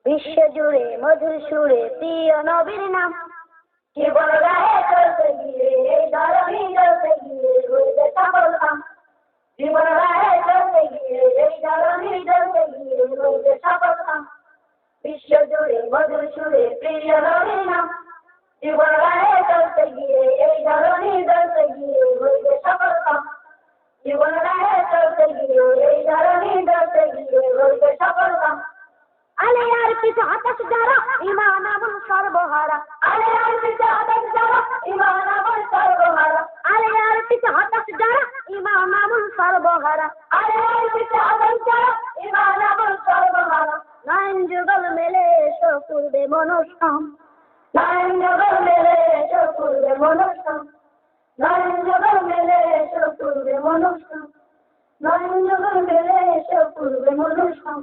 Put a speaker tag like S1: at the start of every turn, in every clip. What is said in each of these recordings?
S1: বিশ্বজুড়ে মধুর সুরে প্রিয় নবীর নাম। জীবন রাহে চলতে গিয়ে এই ধরণী চলতে গিয়ে হইবে সফল কাম। জীবন রাহে চলতে গিয়ে এই ধরণী চলতে গিয়ে হইবে সফল কাম। বিশ্বজুড়ে মধুর সুরে প্রিয় নবীর নাম। জীবন রাহে চলতে গিয়ে এই ধরণী চলতে গিয়ে হইবে সফল কাম। জীবন রাহে চলতে গিয়ে এই ধরণী চলতে গিয়ে হইবে সফল কাম। আলিয়ার পিছে আকাশ যারা ঈমান আমল সর্বহারা। আলিয়ার পিছে আকাশ যারা ঈমান আমল সর্বহারা। আলিয়ার পিছে আকাশ যারা ঈমান আমল সর্বহারা। আলিয়ার পিছে আকাশ যারা ঈমান আমল সর্বহারা। নয়ন যুগল মেলে এসো পূর্বে মনস্কাম। নয়ন যুগল মেলে এসো পূর্বে মনস্কাম। নয়ন যুগল মেলে এসো পূর্বে মনস্কাম। নয়ন যুগল মেলে এসো পূর্বে মনস্কাম।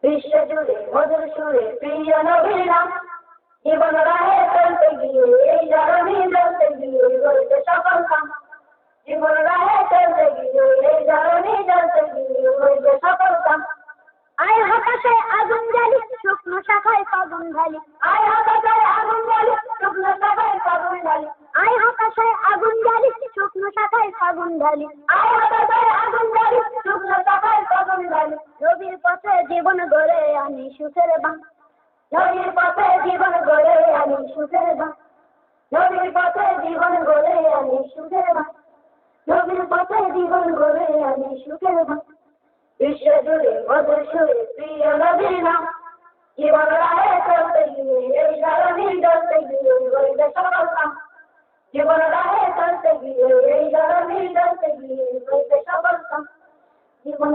S1: বিশ্বজুড়ে মধুর সুরে প্রিয় নবীর নাম। জীবন রাহে চলতে গিয়ে এই ধরণী চলতে গিয়ে হইবে সফল কাম। জীবন রাহে চলতে গিয়ে এই ধরণী চলতে গিয়ে হইবে সফল কাম। আয় হতাশায় আগুন জ্বালি শুকনো শাখায় ফাগুন ঢালি। আয় হতাশায় আগুন জ্বালি শুকনো শাখায় ফাগুন ঢালি। আয় হতাশায় আগুন জ্বালি শুকনো শাখায় ফাগুন ঢালি। আয় হতাশায় আগুন জ্বালি শুকনো শাখায় ফাগুন ঢালি। নবীর পথে জীবন গড়ে আনি সুখের বাং। নবীর পথে জীবন গড়ে আনি সুখের বাং। নবীর পথে জীবন গড়ে আনি সুখের বাং। নবীর পথে জীবন গড়ে আনি সুখের বাং। বিশ্বজুড়ে মধুর সুরে প্রিয় নবীর নাম। জীবন রাহে চলতে গিয়ে এই ধরণী চলতে গিয়ে হইবে সফল কাম। জীবন রাহে চলতে গিয়ে এই ধরণী চলতে গিয়ে হইবে সফল কাম। জীবন